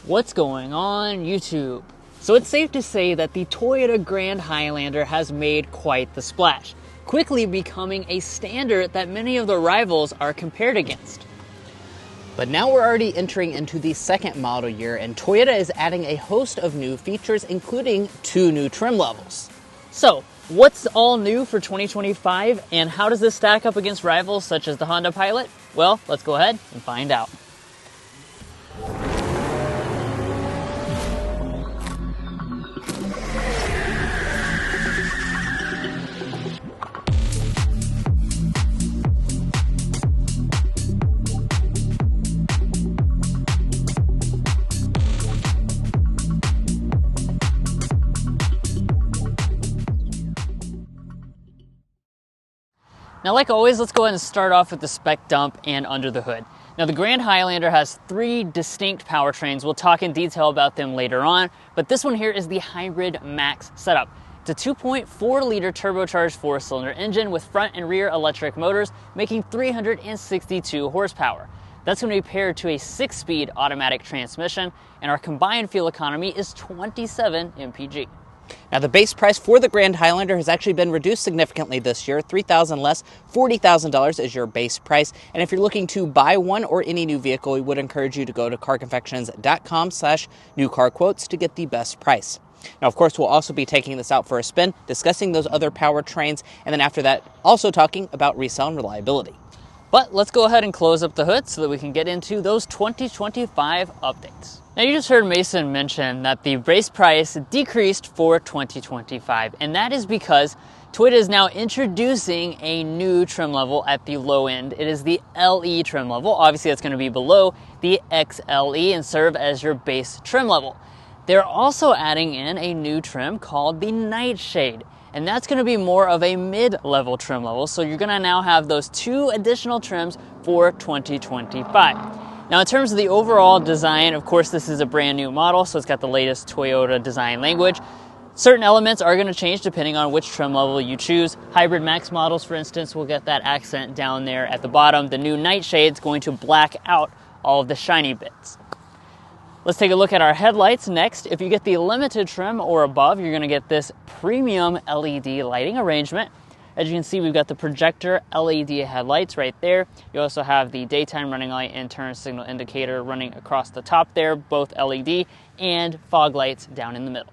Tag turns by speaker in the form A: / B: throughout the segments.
A: What's going on YouTube? So it's safe to say that the Toyota Grand Highlander has made quite the splash, quickly becoming a standard that many of the rivals are compared against. But now we're already entering into the second model year, and Toyota is adding a host of new features, including 2 new trim levels. So, what's all new for 2025, and how does this stack up against rivals such as the Honda Pilot? Well, let's go ahead and find out. Now, like always, let's go ahead and start off with the spec dump and under the hood. Now, the Grand Highlander has 3 distinct powertrains. We'll talk in detail about them later on, but this one here is the Hybrid Max setup. It's a 2.4-liter turbocharged 4-cylinder engine with front and rear electric motors, making 362 horsepower. That's going to be paired to a 6-speed automatic transmission, and our combined fuel economy is 27 mpg. Now, the base price for the Grand Highlander has actually been reduced significantly this year. $3,000 less, $40,000 is your base price. And if you're looking to buy one or any new vehicle, we would encourage you to go to carconfections.com/newcarquotes to get the best price. Now, of course, we'll also be taking this out for a spin, discussing those other powertrains, and then after that, also talking about resale and reliability. But let's go ahead and close up the hood so that we can get into those 2025 updates. Now, you just heard Mason mention that the base price decreased for 2025, and that is because Toyota is now introducing a new trim level at the low end. It is the LE trim level. Obviously, that's going to be below the XLE and serve as your base trim level. They're also adding in a new trim called the Nightshade, and that's going to be more of a mid-level trim level. So you're going to now have those 2 additional trims for 2025. Now, in terms of the overall design, of course, this is a brand new model, so it's got the latest Toyota design language. Certain elements are going to change depending on which trim level you choose. Hybrid Max models, for instance, will get that accent down there at the bottom. The new Nightshade is going to black out all of the shiny bits. Let's take a look at our headlights next. If you get the limited trim or above, you're going to get this premium LED lighting arrangement. As you can see, we've got the projector LED headlights right there. You also have the daytime running light and turn signal indicator running across the top there, both LED, and fog lights down in the middle.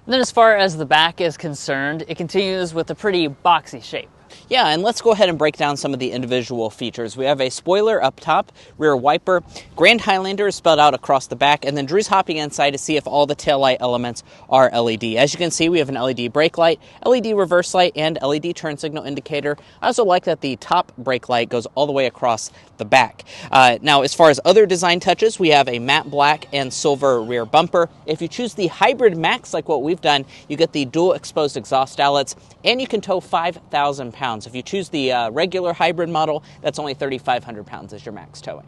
A: And then as far as the back is concerned, it continues with a pretty boxy shape. Yeah, and let's go ahead and break down some of the individual features. We have a spoiler up top, rear wiper, Grand Highlander is spelled out across the back, and then Drew's hopping inside to see if all the taillight elements are LED. As you can see, we have an LED brake light, LED reverse light, and LED turn signal indicator. I also like that the top brake light goes all the way across the back. Now, as far as other design touches, we have a matte black and silver rear bumper. If you choose the Hybrid Max, like what we've done, you get the dual exposed exhaust outlets, and you can tow 5,000 pounds. If you choose the regular hybrid model, that's only 3,500 pounds as your max towing.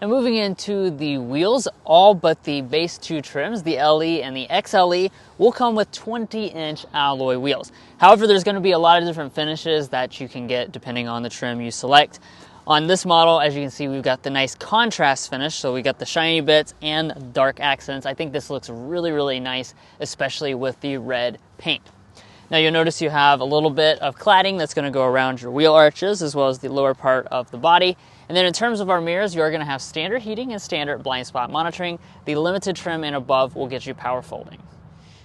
A: Now, moving into the wheels, all but the base 2 trims, the LE and the XLE, will come with 20-inch alloy wheels. However, there's going to be a lot of different finishes that you can get depending on the trim you select. On this model, as you can see, we've got the nice contrast finish, so we got the shiny bits and dark accents. I think this looks really, really nice, especially with the red paint. Now, you'll notice you have a little bit of cladding that's going to go around your wheel arches as well as the lower part of the body. And then in terms of our mirrors, you are going to have standard heating and standard blind spot monitoring. The limited trim and above will get you power folding.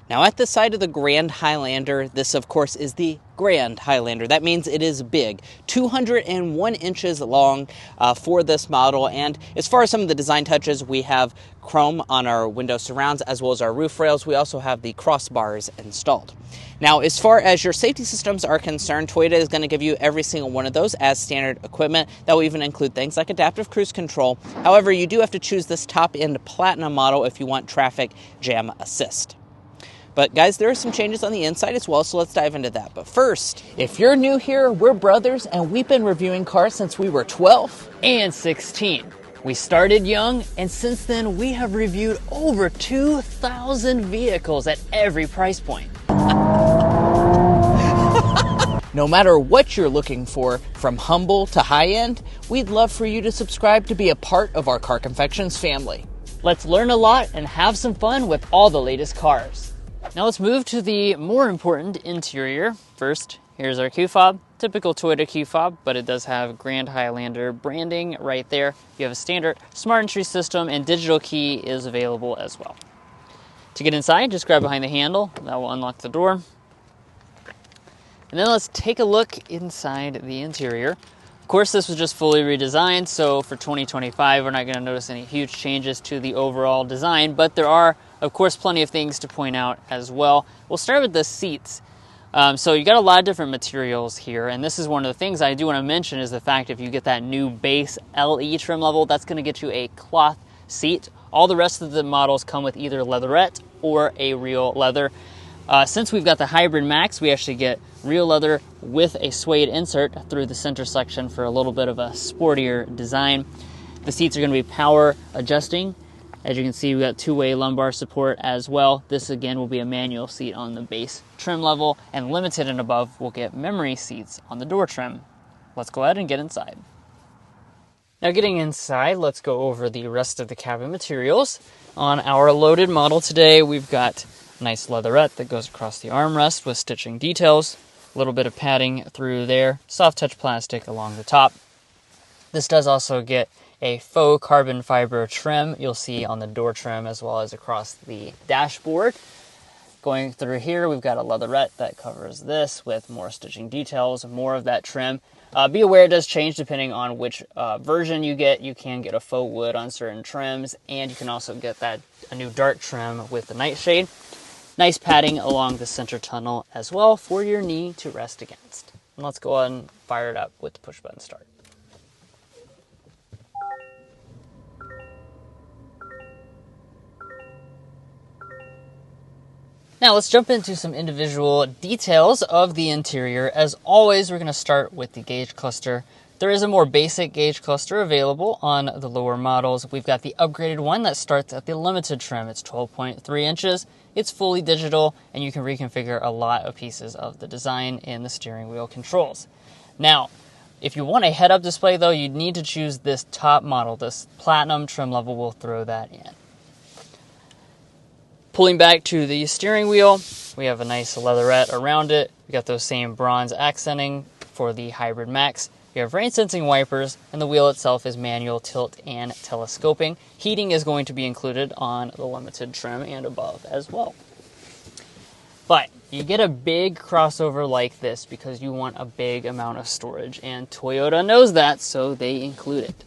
A: Now, at the side of the Grand Highlander, this, of course, is the Grand Highlander. That means it is big, 201 inches long for this model. And as far as some of the design touches, we have chrome on our window surrounds as well as our roof rails. We also have the crossbars installed. Now, as far as your safety systems are concerned, Toyota is going to give you every single one of those as standard equipment. That will even include things like adaptive cruise control. However, you do have to choose this top-end Platinum model if you want traffic jam assist. But guys, there are some changes on the inside as well, so let's dive into that. But first, if you're new here, we're brothers, and we've been reviewing cars since we were 12 and 16. We started young, and since then, we have reviewed over 2,000 vehicles at every price point. No matter what you're looking for, from humble to high-end, we'd love for you to subscribe to be a part of our Car Confections family. Let's learn a lot and have some fun with all the latest cars. Now let's move to the more important interior. First, here's our key fob. Typical Toyota key fob, but it does have Grand Highlander branding right there. You have a standard smart entry system, and digital key is available as well. To get inside, just grab behind the handle. That will unlock the door. And then let's take a look inside the interior. Of course, this was just fully redesigned, so for 2025, we're not going to notice any huge changes to the overall design, but there are, of course, plenty of things to point out as well. We'll start with the seats. So you got a lot of different materials here, and this is one of the things I do want to mention is the fact if you get that new base LE trim level, that's going to get you a cloth seat. All the rest of the models come with either leatherette or a real leather. Since we've got the Hybrid Max, we actually get real leather with a suede insert through the center section for a little bit of a sportier design. The seats are going to be power adjusting. As you can see, we've got two-way lumbar support as well. This again will be a manual seat on the base trim level, and limited and above will get memory seats on the door trim. Let's go ahead and get inside. Now getting inside, let's go over the rest of the cabin materials. On our loaded model today, we've got nice leatherette that goes across the armrest with stitching details, a little bit of padding through there, soft touch plastic along the top. This does also get a faux carbon fiber trim you'll see on the door trim as well as across the dashboard. Going through here, we've got a leatherette that covers this with more stitching details, more of that trim. Be aware it does change depending on which version you get. You can get a faux wood on certain trims, and you can also get a new dark trim with the nightshade. Nice padding along the center tunnel as well for your knee to rest against. And let's go ahead and fire it up with the push button start. Now let's jump into some individual details of the interior. As always, we're going to start with the gauge cluster. There is a more basic gauge cluster available on the lower models. We've got the upgraded one that starts at the limited trim. It's 12.3 inches. It's fully digital, and you can reconfigure a lot of pieces of the design in the steering wheel controls. Now, if you want a head-up display, though, you'd need to choose this top model. This platinum trim level will throw that in. Pulling back to the steering wheel, we have a nice leatherette around it. We got those same bronze accenting for the Hybrid Max. You have rain-sensing wipers, and the wheel itself is manual tilt and telescoping. Heating is going to be included on the limited trim and above as well. But you get a big crossover like this because you want a big amount of storage, and Toyota knows that, so they include it.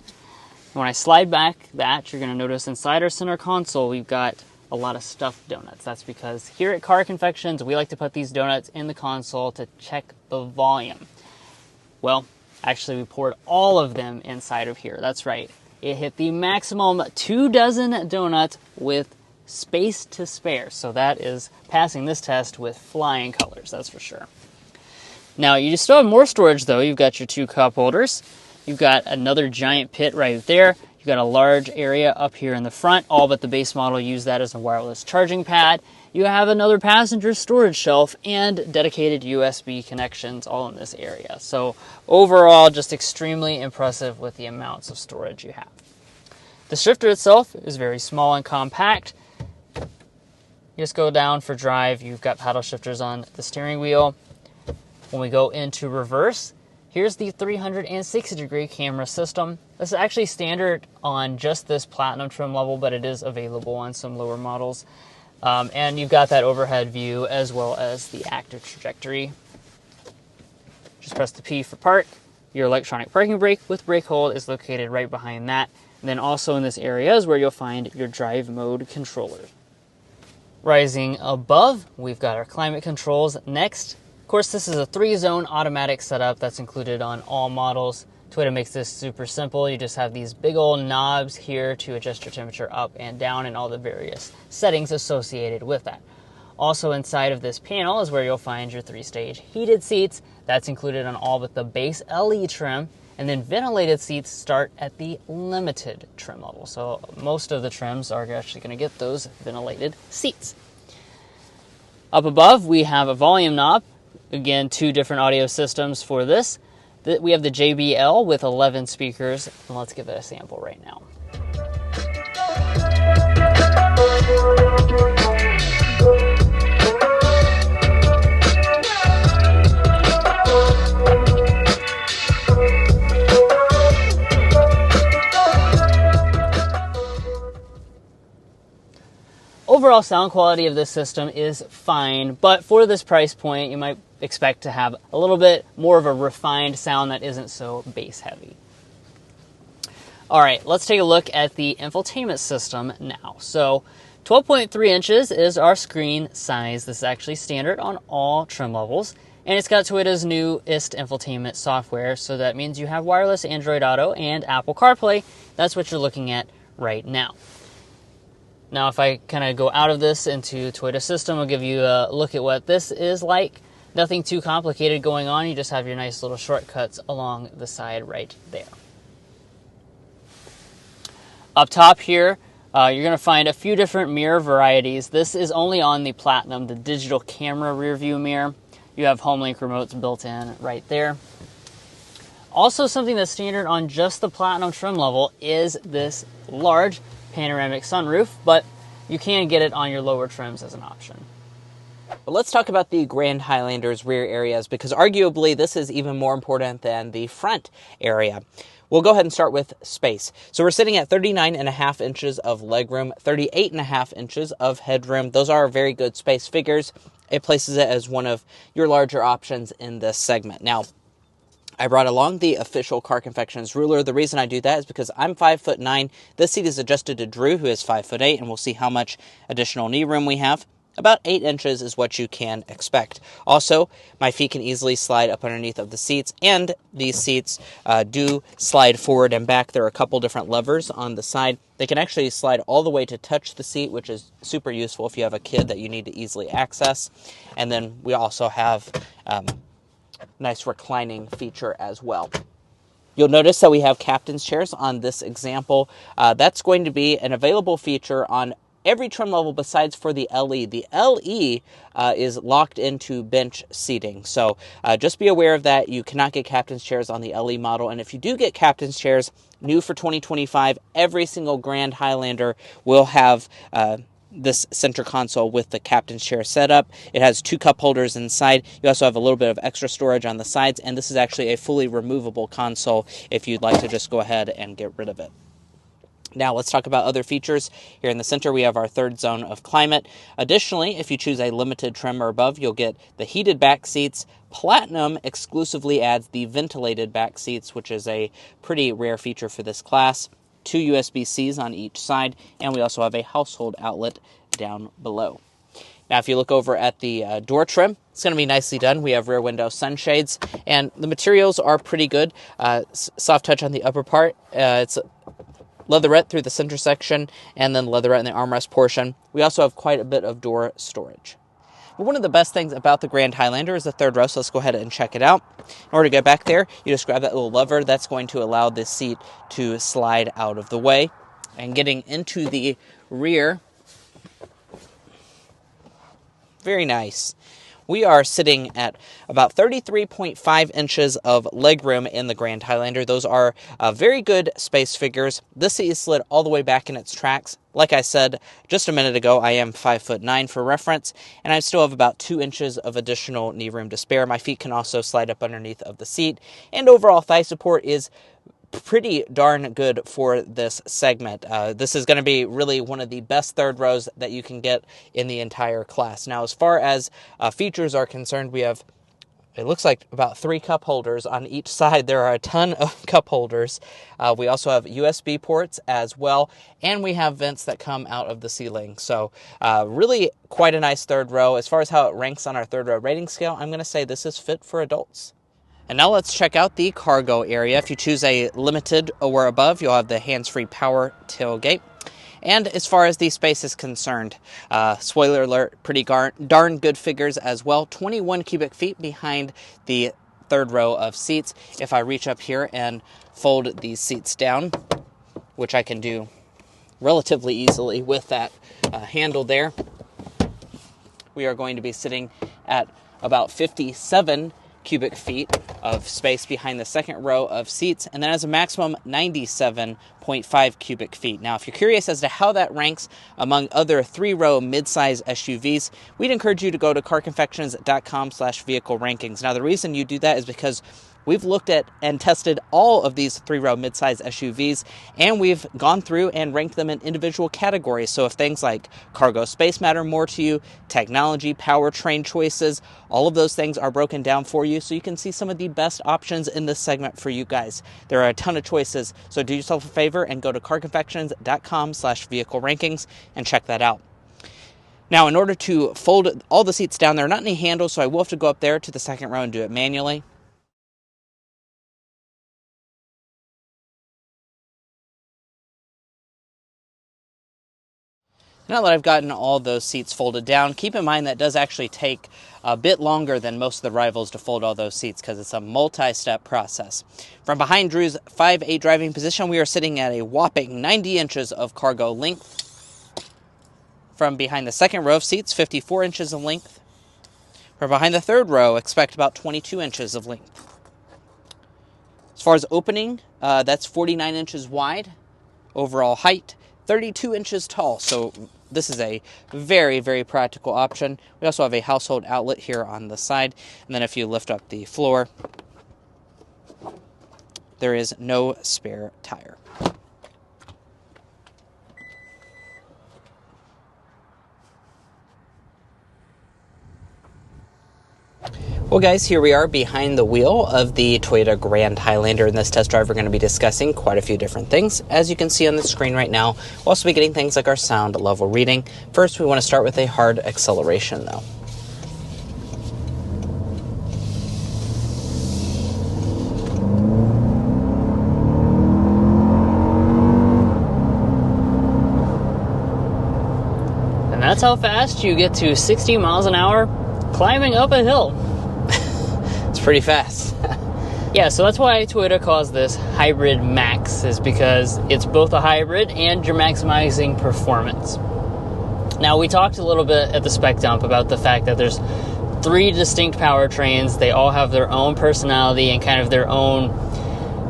A: When I slide back that, you're going to notice inside our center console, we've got a lot of stuffed donuts. That's because here at Car Confections, we like to put these donuts in the console to check the volume. Well, actually, we poured all of them inside of here. That's right. It hit the maximum 2 dozen donuts with space to spare. So that is passing this test with flying colors, that's for sure. Now, you still have more storage, though. You've got your 2 cup holders. You've got another giant pit right there. You've got a large area up here in the front, all but the base model use that as a wireless charging pad. You have another passenger storage shelf and dedicated USB connections all in this area. So overall, just extremely impressive with the amounts of storage you have. The shifter itself is very small and compact. You just go down for drive. You've got paddle shifters on the steering wheel. When we go into reverse, here's the 360-degree camera system. This is actually standard on just this platinum trim level, but it is available on some lower models. And you've got that overhead view as well as the active trajectory. Just press the P for park. Your electronic parking brake with brake hold is located right behind that. And then also in this area is where you'll find your drive mode controller. Rising above, we've got our climate controls next. Of course, this is a 3-zone automatic setup that's included on all models. Toyota makes this super simple. You just have these big old knobs here to adjust your temperature up and down and all the various settings associated with that. Also inside of this panel is where you'll find your 3-stage heated seats. That's included on all but the base LE trim. And then ventilated seats start at the limited trim level. So most of the trims are actually going to get those ventilated seats. Up above, we have a volume knob. Again, 2 different audio systems for this. We have the JBL with 11 speakers, and let's give it a sample right now. overall sound quality of this system is fine, but for this price point, you might expect to have a little bit more of a refined sound that isn't so bass heavy. All right, let's take a look at the infotainment system now. So 12.3 inches is our screen size. This is actually standard on all trim levels. And it's got Toyota's newest infotainment software, so that means you have wireless Android Auto and Apple CarPlay. That's what you're looking at right now. Now, if I kind of go out of this into Toyota system, I'll give you a look at what this is like. Nothing too complicated going on. You just have your nice little shortcuts along the side right there. Up top here, you're going to find a few different mirror varieties. This is only on the Platinum, the digital camera rear view mirror. You have HomeLink remotes built in right there. Also, something that's standard on just the Platinum trim level is this large panoramic sunroof, but you can get it on your lower trims as an option. But let's talk about the Grand Highlander's rear areas, because arguably this is even more important than the front area. We'll go ahead and start with space. So we're sitting at 39.5 inches of legroom, 38.5 inches of headroom. Those are very good space figures. It places it as one of your larger options in this segment. Now, I brought along the official Car Confections ruler. The reason I do that is because I'm 5'9". This seat is adjusted to Drew, who is 5'8", and we'll see how much additional knee room we have. About 8 inches is what you can expect. Also, my feet can easily slide up underneath of the seats, and these seats do slide forward and back. There are a couple different levers on the side. They can actually slide all the way to touch the seat, which is super useful if you have a kid that you need to easily access. And then we also have nice reclining feature as well. You'll notice that we have captain's chairs on this example. That's going to be an available feature on every trim level besides for the LE. The LE is locked into bench seating. So just be aware of that. You cannot get captain's chairs on the LE model. And if you do get captain's chairs, new for 2025, every single Grand Highlander will have this center console with the captain's chair setup. It has 2 cup holders inside. You also have a little bit of extra storage on the sides. And this is actually a fully removable console if you'd like to just go ahead and get rid of it. Now let's talk about other features. Here in the center we have our third zone of climate. Additionally, if you choose a limited trim or above, you'll get the heated back seats. Platinum exclusively adds the ventilated back seats, which is a pretty rare feature for this class. 2 USB-Cs on each side, and we also have a household outlet down below. Now, if you look over at the door trim, it's going to be nicely done. We have rear window sunshades, and the materials are pretty good. Soft touch on the upper part. It's leatherette through the center section, and then leatherette in the armrest portion. We also have quite a bit of door storage. But one of the best things about the Grand Highlander is the third row, so let's go ahead and check it out. In order to get back there, you just grab that little lever. That's going to allow this seat to slide out of the way. And getting into the rear, very nice. We are sitting at about 33.5 inches of legroom in the Grand Highlander. Those are very good space figures. This seat is slid all the way back in its tracks. Like I said just a minute ago, I am 5'9" for reference, and I still have about 2 inches of additional knee room to spare. My feet can also slide up underneath of the seat, and overall thigh support is pretty darn good for this segment. This is going to be really one of the best third rows that you can get in the entire class. Now, as far as features are concerned, we have, it looks like about 3 cup holders on each side. There are a ton of cup holders. We also have USB ports as well, and we have vents that come out of the ceiling. So really quite a nice third row. As far as how it ranks on our third row rating scale, I'm going to say this is fit for adults. And now let's check out the cargo area. If you choose a limited or above, you'll have the hands-free power tailgate. And as far as the space is concerned, spoiler alert, pretty darn good figures as well. 21 cubic feet behind the third row of seats. If I reach up here and fold these seats down, which I can do relatively easily with that handle there, we are going to be sitting at about 57 cubic feet of space behind the second row of seats, and then as a maximum 97.5 cubic feet. Now, if you're curious as to how that ranks among other 3-row mid-size SUVs, we'd encourage you to go to carconfections.com/vehicle rankings. Now, the reason you do that is because we've looked at and tested all of these 3-row midsize SUVs, and we've gone through and ranked them in individual categories. So if things like cargo space matter more to you, technology, powertrain choices, all of those things are broken down for you so you can see some of the best options in this segment for you guys. There are a ton of choices, so do yourself a favor and go to carconfections.com/vehicle rankings and check that out. Now, in order to fold all the seats down, there are not any handles, so I will have to go up there to the second row and do it manually. Now that I've gotten all those seats folded down, keep in mind that does actually take a bit longer than most of the rivals to fold all those seats because it's a multi-step process. From behind Drew's 5'8" driving position, we are sitting at a whopping 90 inches of cargo length. From behind the second row of seats, 54 inches of length. From behind the third row, expect about 22 inches of length. As far as opening, that's 49 inches wide. Overall height, 32 inches tall. So this is a very, very practical option. We also have a household outlet here on the side. And then if you lift up the floor, there is no spare tire. Well guys, here we are behind the wheel of the Toyota Grand Highlander. In this test drive, we're going to be discussing quite a few different things. As you can see on the screen right now, we'll also be getting things like our sound level reading. First, we want to start with a hard acceleration though.
B: And that's how fast you get to 60 miles an hour climbing up a hill.
A: It's pretty fast.
B: Yeah, so that's why Toyota calls this Hybrid Max, is because it's both a hybrid and you're maximizing performance. Now, we talked a little bit at the spec dump about the fact that there's 3 distinct powertrains. They all have their own personality and kind of their own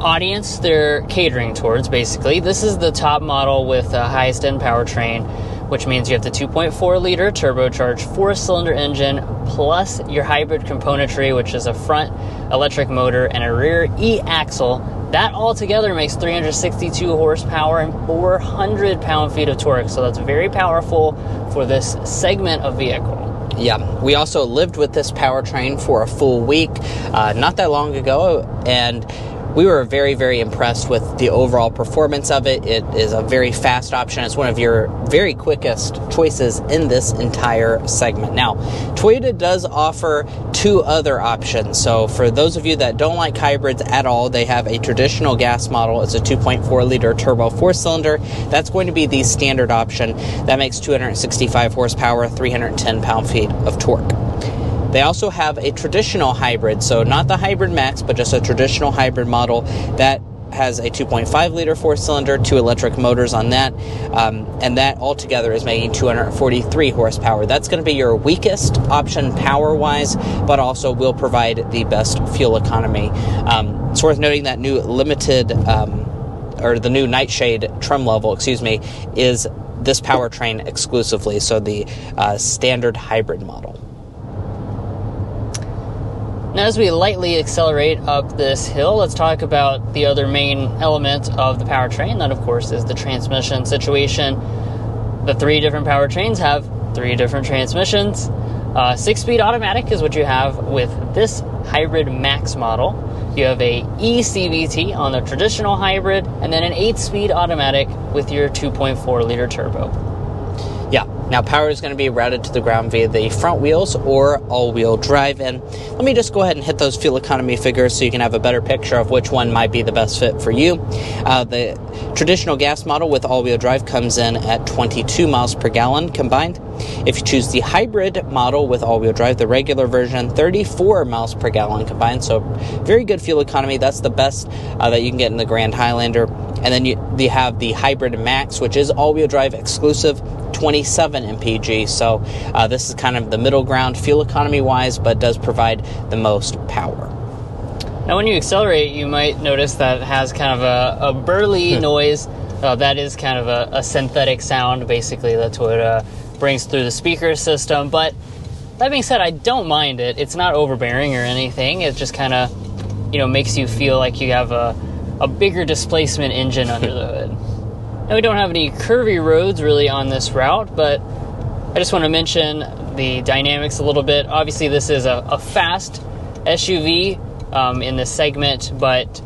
B: audience they're catering towards, basically. This is the top model with the highest end powertrain, which means you have the 2.4-liter turbocharged 4-cylinder engine, plus your hybrid componentry, which is a front electric motor and a rear e-axle. That all together makes 362 horsepower and 400 pound-feet of torque, so that's very powerful for this segment of vehicle.
A: Yeah, we also lived with this powertrain for a full week not that long ago, and we were very, very impressed with the overall performance of it. It is a very fast option. It's one of your very quickest choices in this entire segment. Now, Toyota does offer 2 other options. So for those of you that don't like hybrids at all, they have a traditional gas model. It's a 2.4-liter turbo 4-cylinder. That's going to be the standard option. That makes 265 horsepower, 310 pound-feet of torque. They also have a traditional hybrid, so not the Hybrid Max, but just a traditional hybrid model that has a 2.5-liter 4-cylinder, 2 electric motors on that, and that altogether is making 243 horsepower. That's going to be your weakest option power-wise, but also will provide the best fuel economy. It's worth noting that new the new Nightshade trim level, is this powertrain exclusively, so the standard hybrid model.
B: Now, as we lightly accelerate up this hill, let's talk about the other main element of the powertrain. That, of course, is the transmission situation. The 3 different powertrains have 3 different transmissions. 6-speed automatic is what you have with this Hybrid Max model. You have a eCVT on the traditional hybrid, and then an 8-speed automatic with your 2.4-liter turbo.
A: Yeah, now power is going to be routed to the ground via the front wheels or all-wheel drive. And let me just go ahead and hit those fuel economy figures so you can have a better picture of which one might be the best fit for you. The traditional gas model with all-wheel drive comes in at 22 miles per gallon combined. If you choose the hybrid model with all-wheel drive, the regular version, 34 miles per gallon combined. So very good fuel economy. That's the best that you can get in the Grand Highlander. And then you have the Hybrid Max, which is all-wheel drive exclusive, 27 mpg. So this is kind of the middle ground fuel economy wise, but does provide the most power.
B: Now, when you accelerate, you might notice that it has kind of a burly noise. That is kind of a synthetic sound, basically, that Toyota brings through the speaker system. But that being said, I don't mind it. It's not overbearing or anything. It just kind of makes you feel like you have a bigger displacement engine under the hood. Now, we don't have any curvy roads really on this route, but I just want to mention the dynamics a little bit. Obviously, this is a fast SUV in this segment, but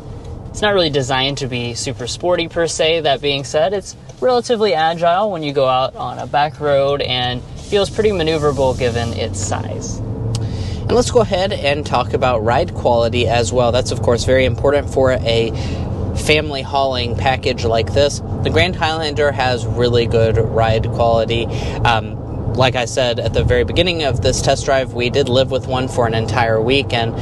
B: it's not really designed to be super sporty per se. That being said, it's relatively agile when you go out on a back road and feels pretty maneuverable given its size.
A: And let's go ahead and talk about ride quality as well. That's, of course, very important for a family hauling package like this. The Grand Highlander has really good ride quality. Like I said at the very beginning of this test drive, we did live with one for an entire week, and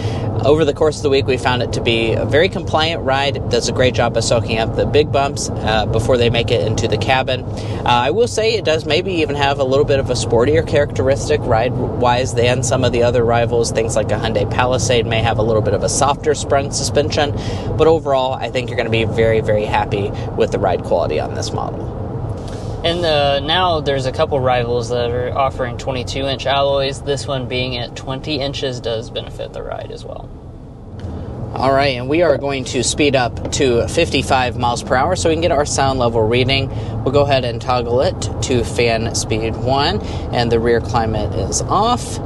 A: over the course of the week we found it to be a very compliant ride. It does a great job of soaking up the big bumps before they make it into the cabin. I will say it does maybe even have a little bit of a sportier characteristic ride-wise than some of the other rivals. Things like a Hyundai Palisade may have a little bit of a softer sprung suspension, but overall I think you're going to be very, very happy with the ride quality on this model.
B: And now there's a couple rivals that are offering 22-inch alloys. This one being at 20 inches does benefit the ride as well.
A: All right, and we are going to speed up to 55 miles per hour so we can get our sound level reading. We'll go ahead and toggle it to fan speed 1, and the rear climate is off.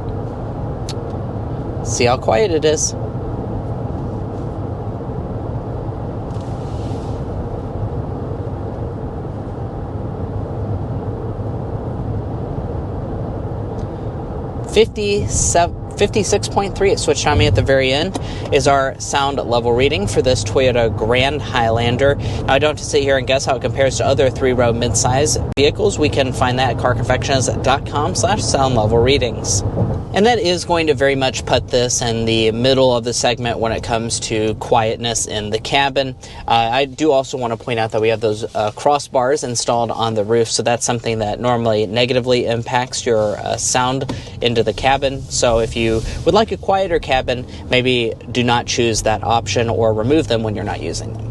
A: See how quiet it is. $57 56.3, it switched on me at the very end, is our sound level reading for this Toyota Grand Highlander. Now, I don't have to sit here and guess how it compares to other three-row midsize vehicles. We can find that at carconfections.com/sound level readings. And that is going to very much put this in the middle of the segment when it comes to quietness in the cabin. I do also want to point out that we have those crossbars installed on the roof, so that's something that normally negatively impacts your sound into the cabin. So if you would like a quieter cabin, maybe do not choose that option or remove them when you're not using them.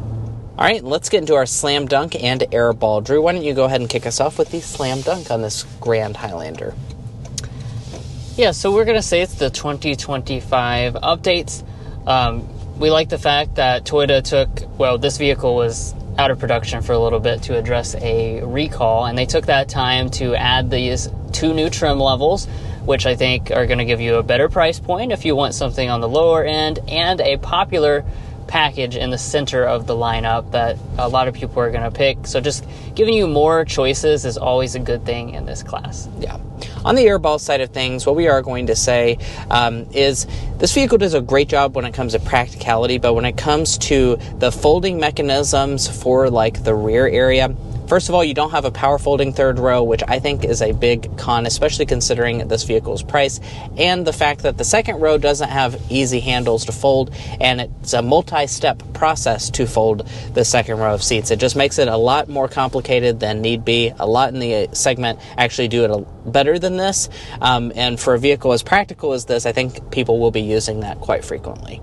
A: All right, let's get into our slam dunk and air ball. Drew, why don't you go ahead and kick us off with the slam dunk on this Grand Highlander?
B: Yeah, so we're going to say it's the 2025 updates. We like the fact that Toyota took, this vehicle was out of production for a little bit to address a recall, and they took that time to add these 2 new trim levels, which I think are going to give you a better price point if you want something on the lower end, and a popular package in the center of the lineup that a lot of people are going to pick. So just giving you more choices is always a good thing in this class.
A: Yeah. On the airball side of things, what we are going to say is this vehicle does a great job when it comes to practicality, but when it comes to the folding mechanisms for like the rear area, first of all, you don't have a power folding third row, which I think is a big con, especially considering this vehicle's price, and the fact that the second row doesn't have easy handles to fold, and it's a multi-step process to fold the second row of seats. It just makes it a lot more complicated than need be. A lot in the segment actually do it better than this, and for a vehicle as practical as this, I think people will be using that quite frequently.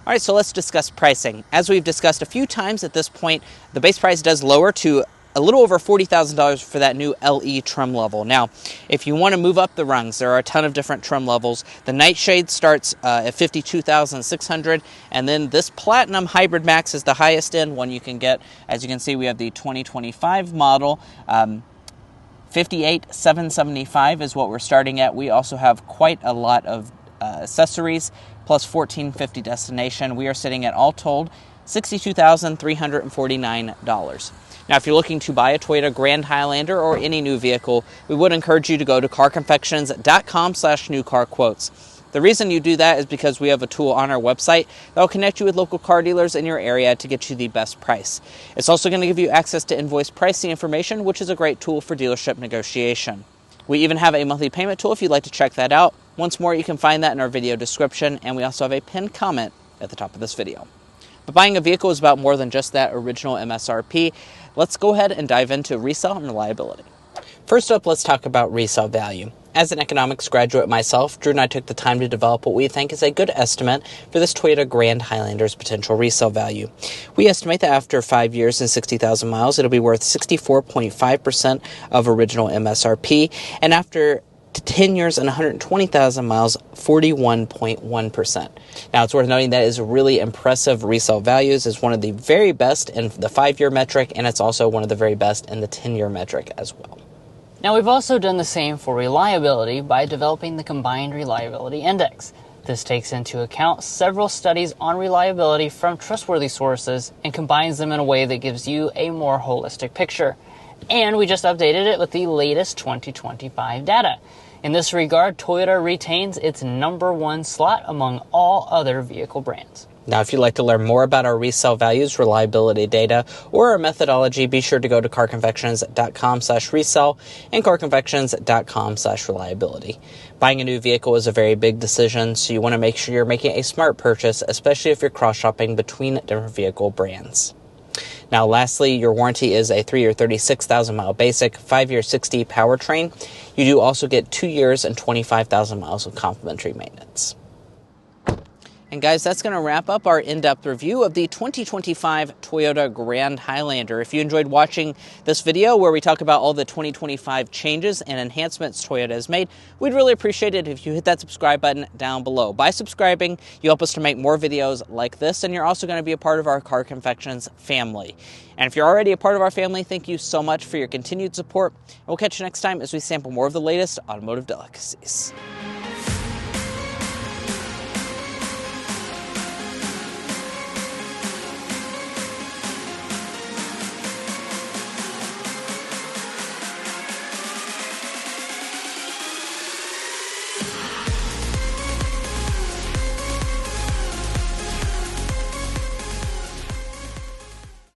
A: All right, so let's discuss pricing. As we've discussed a few times at this point, the base price does lower to a little over $40,000 for that new LE trim level. Now, if you want to move up the rungs, there are a ton of different trim levels. The Nightshade starts at $52,600, and then this Platinum Hybrid Max is the highest end one you can get. As you can see, we have the 2025 model. $58,775 is what we're starting at. We also have quite a lot of accessories, plus $1,450 destination. We are sitting at, all told, $62,349. Now, if you're looking to buy a Toyota Grand Highlander or any new vehicle, we would encourage you to go to carconfections.com/newcarquotes. The reason you do that is because we have a tool on our website that will connect you with local car dealers in your area to get you the best price. It's also going to give you access to invoice pricing information, which is a great tool for dealership negotiation. We even have a monthly payment tool if you'd like to check that out. Once more, you can find that in our video description, and we also have a pinned comment at the top of this video. But buying a vehicle is about more than just that original MSRP. Let's go ahead and dive into resale and reliability. First up, let's talk about resale value. As an economics graduate myself, Drew and I took the time to develop what we think is a good estimate for this Toyota Grand Highlander's potential resale value. We estimate that after 5 years and 60,000 miles, it'll be worth 64.5% of original MSRP, and after 10 years and 120,000 miles, 41.1%. Now, it's worth noting that is really impressive resale values. It's one of the very best in the 5-year metric, and it's also one of the very best in the 10-year metric as well.
B: Now, we've also done the same for reliability by developing the Combined Reliability Index. This takes into account several studies on reliability from trustworthy sources and combines them in a way that gives you a more holistic picture. And we just updated it with the latest 2025 data. In this regard, Toyota retains its #1 slot among all other vehicle brands.
A: Now, if you'd like to learn more about our resale values, reliability data, or our methodology, be sure to go to carconfections.com/resale and carconfections.com/reliability. Buying a new vehicle is a very big decision, so you want to make sure you're making a smart purchase, especially if you're cross-shopping between different vehicle brands. Now, lastly, your warranty is a 3-year 36,000 mile basic, 5-year 60 powertrain. You do also get 2 years and 25,000 miles of complimentary maintenance. And guys, that's going to wrap up our in-depth review of the 2025 Toyota Grand Highlander. If you enjoyed watching this video where we talk about all the 2025 changes and enhancements Toyota has made, we'd really appreciate it if you hit that subscribe button down below. By subscribing, you help us to make more videos like this, and you're also going to be a part of our Car Confections family. And if you're already a part of our family, thank you so much for your continued support. We'll catch you next time as we sample more of the latest automotive delicacies.